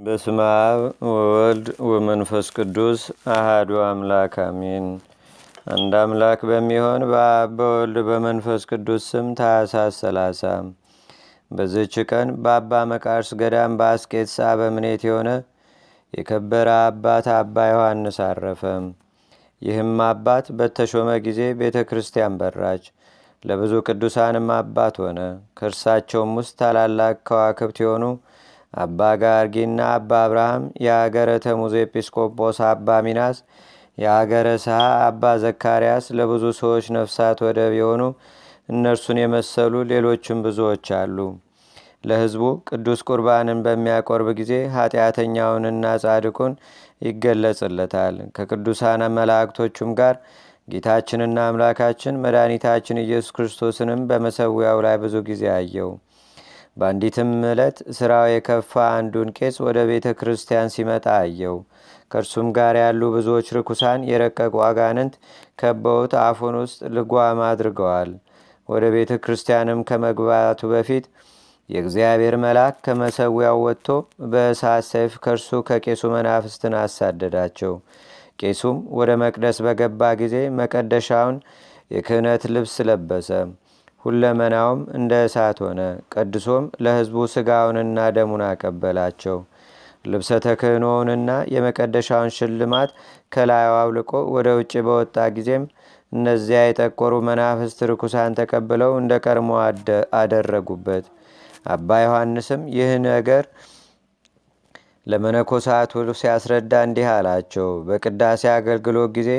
በስመ አብ ወወልድ ወመንፈስ ቅዱስ አሃዱ አምላክ አሜን። አንድ አምላክ በሚሆን በአብ በወልድ በመንፈስ ቅዱስ ስም ታኅሳስ 30 በዚህች ቀን በአባ መቃርስ ገዳም በአስቄጥስ አበምኔት የሆነ የከበረ አባት አባ ዮሐንስ አረፈ። ይህም አባት በተሾመ ጊዜ ቤተ ክርስቲያን በራች፣ ለብዙ ቅዱሳንም አባት ሆነ። ከእርሳቸውም ውስጥ ታላላቅ ከዋክብት የሆኑ አባ ጋርጊና አባ አብርሃም፣ የአገረ ተሙዝ ኤጲስቆጶስ አባ ሚናስ፣ የአገረ ሰሃ አባ ዘካርያስ፣ ለብዙ ሰዎች ነፍሳት ወደብ የሆኑ እነርሱን የመሰሉ ሌሎችም ብዙዎች አሉ። ለሕዝቡ ቅዱስ ቁርባንን በሚያቆርብ ጊዜ ኃጢአተኛውንና ጻድቁን ይገለጽለታል። ከቅዱሳን መላእክቶቹም ጋር ጌታችንና አምላካችን መድኃኒታችን ኢየሱስ ክርስቶስንም በመሰዊያው ላይ ብዙ ጊዜ አየው። በአንዲትም ዕለት ሥራው የከፋ አንዱን ቄስ ወደ ቤተ ክርስቲያን ሲመጣ አየው። ከእርሱም ጋር ያሉ ብዙዎች ርኩሳን የረቀቁ አጋንንት ከበውት አፉን ውስጥ ልጓም አድርገዋል። ወደ ቤተ ክርስቲያንም ከመግባቱ በፊት የእግዚአብሔር መልአክ ከመሰዊያው ወጥቶ በእሳት ሰይፍ ከእርሱ ከቄሱ መናፍስትን አሳደዳቸው። ቄሱም ወደ መቅደስ በገባ ጊዜ መቀደሻውን የክህነት ልብስ ለበሰ። ሁለመናውም እንደ እሳት ሆነ። ቀድሶም ለሕዝቡ ሥጋውንና ደሙን አቀበላቸው። ልብሰ ተክህኖውንና የመቀደሻውን ሽልማት ከላዩ አውልቆ ወደ ውጭ በወጣ ጊዜም እነዚያ የጠቆሩ መናፍስት ርኩሳን ተቀብለው እንደ ቀድሞ አደረጉበት። አባ ዮሐንስም ይህ ነገር ለመነኮሳቱ ሲያስረዳ እንዲህ አላቸው። በቅዳሴ አገልግሎት ጊዜ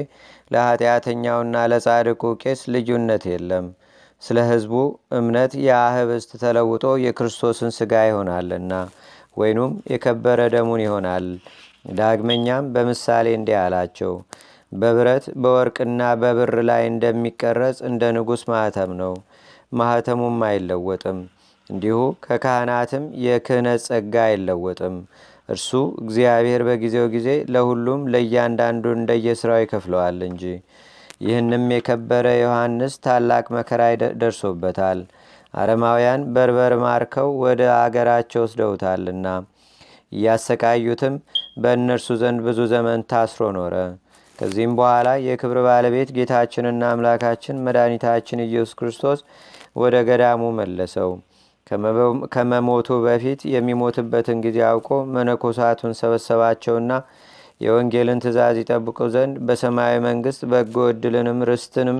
ለኃጢአተኛውና ለጻድቁ ቄስ ልዩነት የለም። ስለ ሕዝቡ እምነት የአህብስት ተለውጦ የክርስቶስን ሥጋ ይሆናልና፣ ወይኑም የከበረ ደሙን ይሆናል። ዳግመኛም በምሳሌ እንዲህ አላቸው። በብረት በወርቅና በብር ላይ እንደሚቀረጽ እንደ ንጉሥ ማኅተም ነው። ማኅተሙም አይለወጥም። እንዲሁ ከካህናትም የክህነት ጸጋ አይለወጥም። እርሱ እግዚአብሔር በጊዜው ጊዜ ለሁሉም ለእያንዳንዱ እንደየሥራው ይከፍለዋል እንጂ። ይህንም የከበረ ዮሐንስ ታላቅ መከራ ደርሶበታል። አረማውያን በርበር ማርከው ወደ አገራቸው ወስደውታልና እያሰቃዩትም በእነርሱ ዘንድ ብዙ ዘመን ታስሮ ኖረ። ከዚህም በኋላ የክብር ባለቤት ጌታችንና አምላካችን መድኃኒታችን ኢየሱስ ክርስቶስ ወደ ገዳሙ መለሰው። ከመሞቱ በፊት የሚሞትበትን ጊዜ አውቆ መነኮሳቱን ሰበሰባቸውና የወንጌልን ትእዛዝ ይጠብቁ ዘንድ በሰማያዊ መንግሥት በጎ ዕድልንም ርስትንም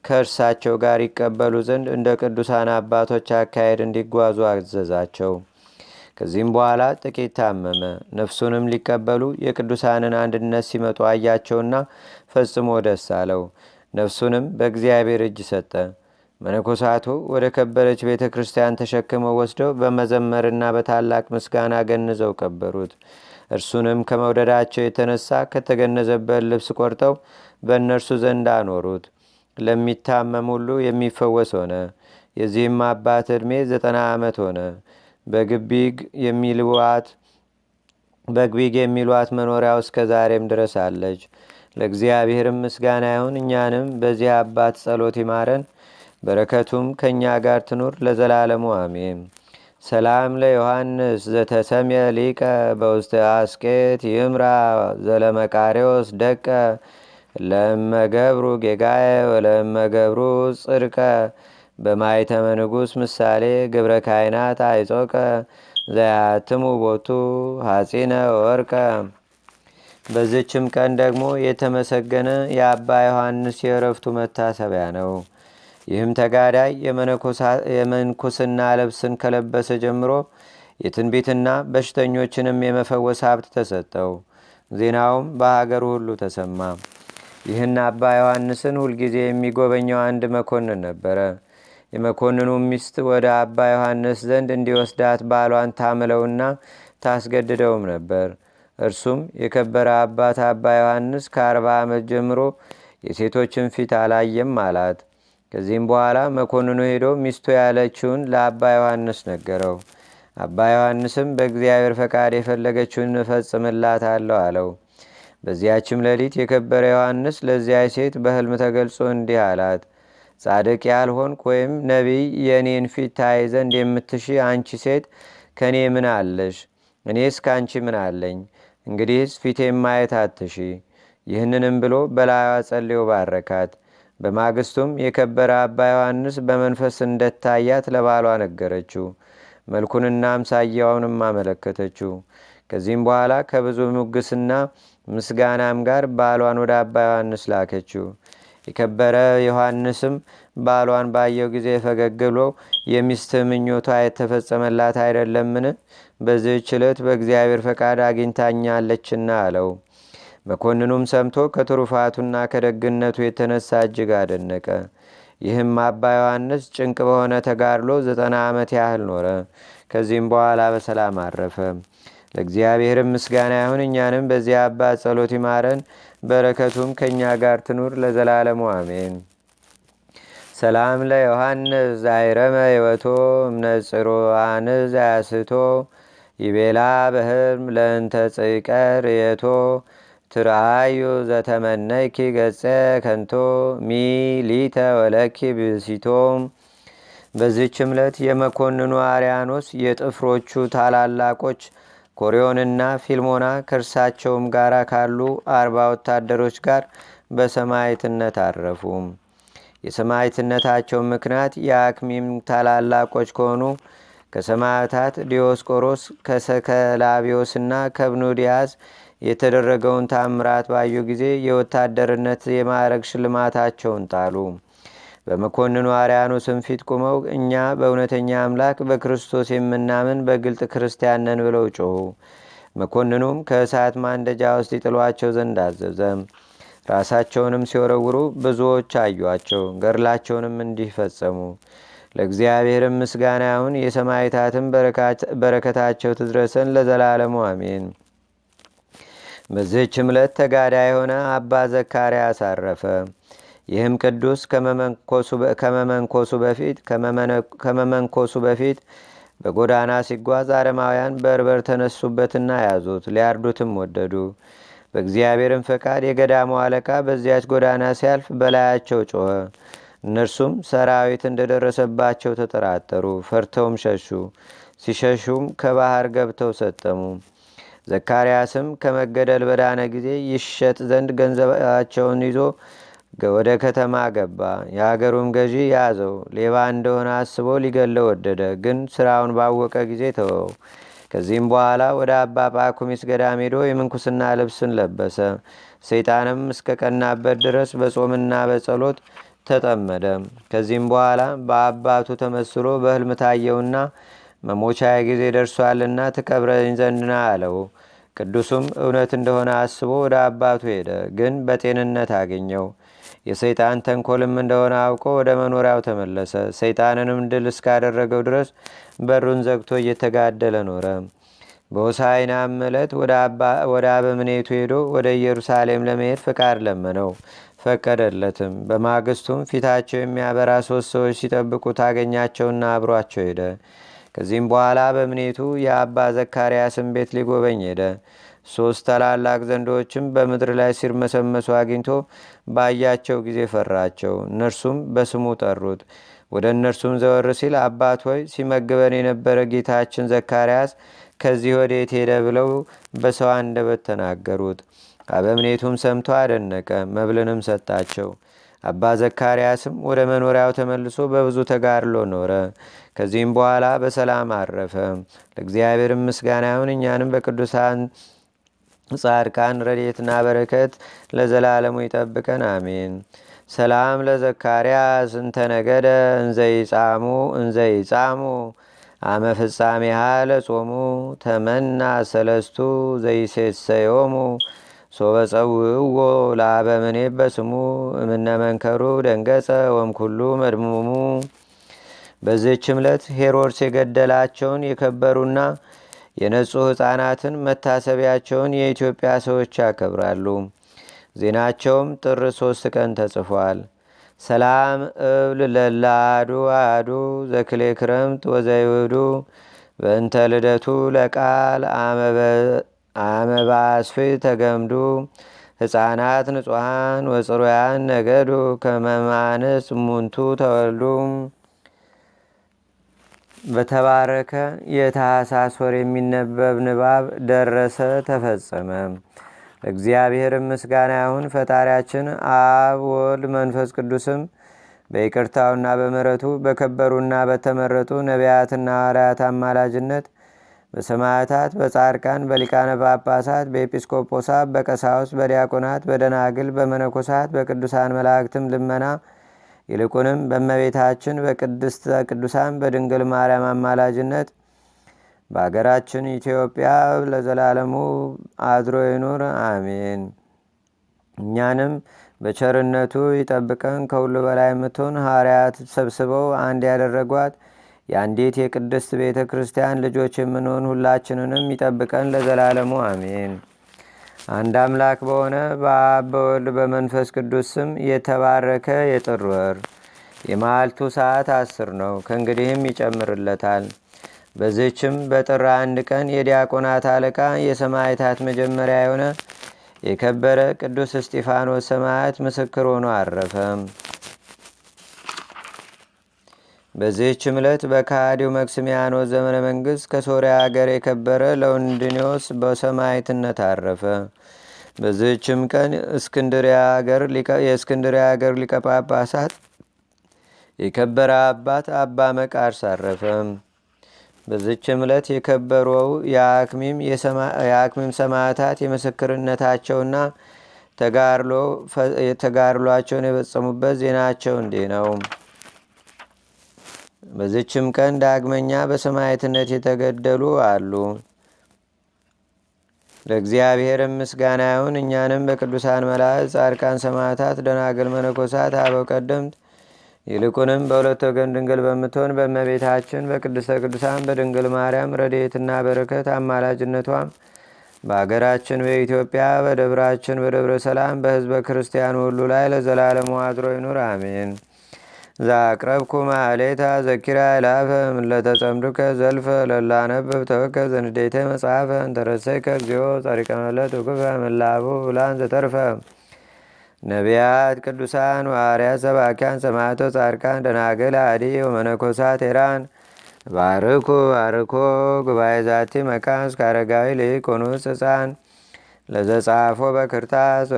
ከእርሳቸው ጋር ይቀበሉ ዘንድ እንደ ቅዱሳን አባቶች አካሄድ እንዲጓዙ አዘዛቸው። ከዚህም በኋላ ጥቂት ታመመ። ነፍሱንም ሊቀበሉ የቅዱሳንን አንድነት ሲመጡ አያቸውና ፈጽሞ ደስ አለው። ነፍሱንም በእግዚአብሔር እጅ ሰጠ። መነኮሳቱ ወደ ከበረች ቤተ ክርስቲያን ተሸክመው ወስደው በመዘመርና በታላቅ ምስጋና ገንዘው ቀበሩት። እርሱንም ከመውደዳቸው የተነሳ ከተገነዘበት ልብስ ቆርጠው በእነርሱ ዘንድ አኖሩት። ለሚታመም ሁሉ የሚፈወስ ሆነ። የዚህም አባት ዕድሜ 90 ዓመት ሆነ። በግቢግ የሚሏት መኖሪያው እስከ ዛሬም ድረስ አለች። ለእግዚአብሔርም ምስጋና ይሁን። እኛንም በዚህ አባት ጸሎት ይማረን፣ በረከቱም ከእኛ ጋር ትኑር ለዘላለሙ አሜን። ሰላም ለዮሐንስ ዘተሰምየ ሊቀ በውስተ አስቄት ይምራ ዘለመቃሪዎስ ደቀ ለመገብሩ ጌጋየ ወለመገብሩ ጽድቀ በማይተመ ንጉሥ ምሳሌ ግብረ ካይናት አይጾቀ ዘያትሙ ቦቱ ሐጺነ ወርቀ። በዚችም ቀን ደግሞ የተመሰገነ የአባ ዮሐንስ የዕረፍቱ መታሰቢያ ነው። ይህም ተጋዳይ የመንኩስና ልብስን ከለበሰ ጀምሮ የትንቢትና በሽተኞችንም የመፈወስ ሀብት ተሰጠው። ዜናውም በሀገሩ ሁሉ ተሰማ። ይህን አባ ዮሐንስን ሁልጊዜ የሚጎበኘው አንድ መኮንን ነበረ። የመኮንኑ ሚስት ወደ አባ ዮሐንስ ዘንድ እንዲወስዳት ባሏን ታምለውና ታስገድደውም ነበር። እርሱም የከበረ አባት አባ ዮሐንስ ከ40 ዓመት ጀምሮ የሴቶችን ፊት አላየም አላት። ከዚህም በኋላ መኮንኑ ሄዶ ሚስቱ ያለችውን ለአባ ዮሐንስ ነገረው። አባ ዮሐንስም በእግዚአብሔር ፈቃድ የፈለገችውን እፈጽምላታለሁ አለው። በዚያችም ሌሊት የከበረ ዮሐንስ ለዚያች ሴት በሕልም ተገልጾ እንዲህ አላት። ጻድቅ ያልሆንክ ወይም ነቢይ የእኔን ፊት ታይ ዘንድ የምትሺ አንቺ ሴት ከእኔ ምን አለሽ? እኔስ ከአንቺ ምን አለኝ? እንግዲህስ ፊቴም ማየት አትሺ። ይህንንም ብሎ በላዩዋ ጸልዮ ባረካት። በማግስቱም የከበረ አባ ዮሐንስ በመንፈስ እንደታያት ለባሏ ነገረችው። መልኩንና አምሳያውንም አመለከተችው። ከዚህም በኋላ ከብዙ ሙግስና ምስጋናም ጋር ባሏን ወደ አባ ዮሐንስ ላከችው። የከበረ ዮሐንስም ባሏን ባየው ጊዜ ፈገግ ብሎ የሚስት ምኞቷ የተፈጸመላት አይደለምን? በዚህች ዕለት በእግዚአብሔር ፈቃድ አግኝታኛለችና አለው። መኮንኑም ሰምቶ ከትሩፋቱና ከደግነቱ የተነሳ እጅግ አደነቀ። ይህም አባ ዮሐንስ ጭንቅ በሆነ ተጋድሎ 90 ዓመት ያህል ኖረ። ከዚህም በኋላ በሰላም አረፈ። ለእግዚአብሔርም ምስጋና ይሁን። እኛንም በዚህ አባት ጸሎት ይማረን፣ በረከቱም ከእኛ ጋር ትኑር ለዘላለሙ አሜን። ሰላም ለዮሐንስ ዛይረመ ህይወቶ እምነጽሮአን ዛያስቶ ይቤላ በህልም ለእንተ ጽቀር የቶ ትርአዩ ዘተመነይኪ ገጸ ከንቶ ሚሊተ ወለኪ ብሲቶም። በዚህች ዕለት የመኮንኑ አርያኖስ የጥፍሮቹ ታላላቆች ኮሪዮንና ፊልሞና ከእርሳቸውም ጋር ካሉ 40 ወታደሮች ጋር በሰማዕትነት አረፉ። የሰማዕትነታቸው ምክንያት የአክሚም ታላላቆች ከሆኑ ከሰማዕታት ዲዮስቆሮስ ከሰከላቢዮስና ከብኑዲያስ የተደረገውን ታምራት ባዩ ጊዜ የወታደርነት የማዕረግ ሽልማታቸውን ጣሉ። በመኮንኑ አርያኖስም ፊት ቁመው እኛ በእውነተኛ አምላክ በክርስቶስ የምናምን በግልጥ ክርስቲያን ነን ብለው ጮኹ። መኮንኑም ከእሳት ማንደጃ ውስጥ ይጥሏቸው ዘንድ አዘዘ። ራሳቸውንም ሲወረውሩ ብዙዎች አዩአቸው። ገድላቸውንም እንዲህ ፈጸሙ። ለእግዚአብሔርም ምስጋና ይሁን። የሰማዕታትም በረከታቸው ትድረሰን ለዘላለሙ አሜን። በዚህች ዕለት ተጋዳይ የሆነ አባ ዘካርያስ አረፈ። ይህም ቅዱስ ከመመንኮሱ በፊት በጎዳና ሲጓዝ አረማውያን በርበር ተነሱበትና ያዙት፣ ሊያርዱትም ወደዱ። በእግዚአብሔርም ፈቃድ የገዳሙ አለቃ በዚያች ጎዳና ሲያልፍ በላያቸው ጮኸ። እነርሱም ሰራዊት እንደደረሰባቸው ተጠራጠሩ፣ ፈርተውም ሸሹ። ሲሸሹም ከባህር ገብተው ሰጠሙ። ዘካርያስም ከመገደል በዳነ ጊዜ ይሸጥ ዘንድ ገንዘባቸውን ይዞ ወደ ከተማ ገባ። የአገሩም ገዢ ያዘው። ሌባ እንደሆነ አስቦ ሊገለው ወደደ፣ ግን ስራውን ባወቀ ጊዜ ተወው። ከዚህም በኋላ ወደ አባ ጳኩሚስ ገዳም ሄዶ የምንኩስና ልብስን ለበሰ። ሰይጣንም እስከ ቀናበት ድረስ በጾምና በጸሎት ተጠመደ። ከዚህም በኋላ በአባቱ ተመስሎ በሕልም ታየውና መሞቻ ጊዜ ደርሷልና ትቀብረኝ ዘንድና አለው። ቅዱሱም እውነት እንደሆነ አስቦ ወደ አባቱ ሄደ፣ ግን በጤንነት አገኘው። የሰይጣን ተንኮልም እንደሆነ አውቆ ወደ መኖሪያው ተመለሰ። ሰይጣንንም ድል እስካደረገው ድረስ በሩን ዘግቶ እየተጋደለ ኖረ። በሆሳዕናም ዕለት ወደ አበምኔቱ ሄዶ ወደ ኢየሩሳሌም ለመሄድ ፍቃድ ለመነው፣ ፈቀደለትም። በማግስቱም ፊታቸው የሚያበራ 3 ሰዎች ሲጠብቁ ታገኛቸውና አብሯቸው ሄደ። ከዚህም በኋላ በምኔቱ የአባ ዘካርያስን ቤት ሊጎበኝ ሄደ። 3 ታላላቅ ዘንዶችም በምድር ላይ ሲርመሰመሱ አግኝቶ ባያቸው ጊዜ ፈራቸው። እነርሱም በስሙ ጠሩት። ወደ እነርሱም ዘወር ሲል አባት ሆይ ሲመግበን የነበረ ጌታችን ዘካርያስ ከዚህ ወዴት ሄደ ብለው በሰው አንደበት ተናገሩት። አበምኔቱም ሰምቶ አደነቀ፣ መብልንም ሰጣቸው። አባ ዘካርያስም ወደ መኖሪያው ተመልሶ በብዙ ተጋድሎ ኖረ። ከዚህም በኋላ በሰላም አረፈ። ለእግዚአብሔርም ምስጋና ይሁን። እኛንም በቅዱሳን ጻድቃን ረድኤትና በረከት ለዘላለሙ ይጠብቀን አሜን። ሰላም ለዘካርያስ እንተነገደ እንዘይጻሙ አመ ፍጻሜሃ ለጾሙ ተመና ሰለስቱ ዘይሴሰዮሙ ሶበፀውዎ ለአበምኔ በስሙ እምነመንከሩ ደንገጸ ወምኩሉ መድሙሙ። በዚህች ዕለት ሄሮድስ የገደላቸውን የከበሩና የነጹ ሕፃናትን መታሰቢያቸውን የኢትዮጵያ ሰዎች ያከብራሉ። ዜናቸውም ጥር 3 ቀን ተጽፏል። ሰላም እብል ለላዱ አዱ ዘክሌ ክረምት ወዘይውዱ በእንተ ልደቱ ለቃል አመባስፊ ተገምዱ ሕፃናት ንጹሐን ወፅሩያን ነገዱ ከመማንስ ሙንቱ ተወልዱ። በተባረከ የታኅሳስ ወር የሚነበብ ንባብ ደረሰ፣ ተፈጸመ። ለእግዚአብሔር ምስጋና ይሁን። ፈጣሪያችን አብ ወልድ መንፈስ ቅዱስም በይቅርታውና በምሕረቱ በከበሩና በተመረጡ ነቢያትና ሐዋርያት አማላጅነት በሰማዕታት፣ በጻድቃን፣ በሊቃነ ጳጳሳት፣ በኤጲስቆጶሳት፣ በቀሳውስት፣ በዲያቆናት፣ በደናግል፣ በመነኮሳት፣ በቅዱሳን መላእክትም ልመና ይልቁንም በእመቤታችን በቅድስተ ቅዱሳን በድንግል ማርያም አማላጅነት በአገራችን ኢትዮጵያ ለዘላለሙ አድሮ ይኑር፣ አሜን። እኛንም በቸርነቱ ይጠብቀን። ከሁሉ በላይ የምትሆን ሐዋርያት ሰብስበው አንድ ያደረጓት የአንዲት የቅድስት ቤተ ክርስቲያን ልጆች የምንሆን ሁላችንንም ይጠብቀን ለዘላለሙ አሜን። አንድ አምላክ በሆነ በአብ በወልድ በመንፈስ ቅዱስ ስም የተባረከ የጥር ወር የመዓልቱ ሰዓት 10 ነው። ከእንግዲህም ይጨምርለታል። በዚህችም በጥር 1 ቀን የዲያቆናት አለቃ የሰማዕታት መጀመሪያ የሆነ የከበረ ቅዱስ እስጢፋኖስ ሰማዕት ምስክር ሆኖ አረፈ። በዚህችም ዕለት በከሃዲው መክስሚያኖስ ዘመነ መንግሥት ከሶርያ አገር የከበረ ለወንድኒዎስ በሰማዕትነት አረፈ። በዚህችም ቀን የእስክንድርያ አገር ሊቀ ጳጳሳት የከበረ አባት አባ መቃርስ አረፈ። በዚህችም ዕለት የከበረው የአክሚም ሰማዕታት የምስክርነታቸውና ተጋድሏቸውን የፈጸሙበት ዜናቸው እንዲህ ነው። በዚችም ቀን ዳግመኛ በሰማዕትነት የተገደሉ አሉ። ለእግዚአብሔር ምስጋና ይሁን። እኛንም በቅዱሳን መላእክት፣ ጻድቃን፣ ሰማዕታት፣ ደናግል፣ መነኮሳት፣ አበው ቀደምት ይልቁንም በሁለት ወገን ድንግል በምትሆን በእመቤታችን በቅድስተ ቅዱሳን በድንግል ማርያም ረድኤትና በረከት አማላጅነቷም በአገራችን በኢትዮጵያ በደብራችን በደብረ ሰላም በሕዝበ ክርስቲያኑ ሁሉ ላይ ለዘላለሙ አድሮ ይኑር፣ አሜን። ዛቅረብኩ ማሌታ ዘኪራ ይላፈ ምለተጸምዱከ ዘልፈ ለላነብብ ተወከ ዘንዴተ መጽሐፈ እንተረሰይከ እግዚኦ ጸሪቀመለት ውክፈ ምላቡ ብላን ዘተርፈ ነቢያት፣ ቅዱሳን፣ ዋርያት፣ ሰባኪያን፣ ሰማዕቶ፣ ጻድቃን፣ ደናግል፣ አዲ ወመነኮሳት ሄራን ባርኩ ባርኮ ጉባኤ ዛቲ መካን እስከ አረጋዊ ልኢኮኑስ ሕፃን ለዘጻፎ በክርታስ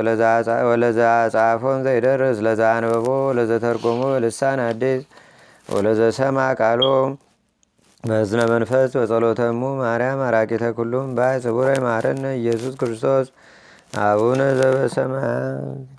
ወለዛ ጻፎን ዘይደርስ ለዛ አንበቦ ለዘተርጎሞ ልሳን አዲስ ወለዘሰማ ቃሎ በዝነ መንፈስ በጸሎተሙ ማርያም አራቂተ ኩሉም ባይ ስቡረ ማረነ ኢየሱስ ክርስቶስ አቡነ ዘበሰማያት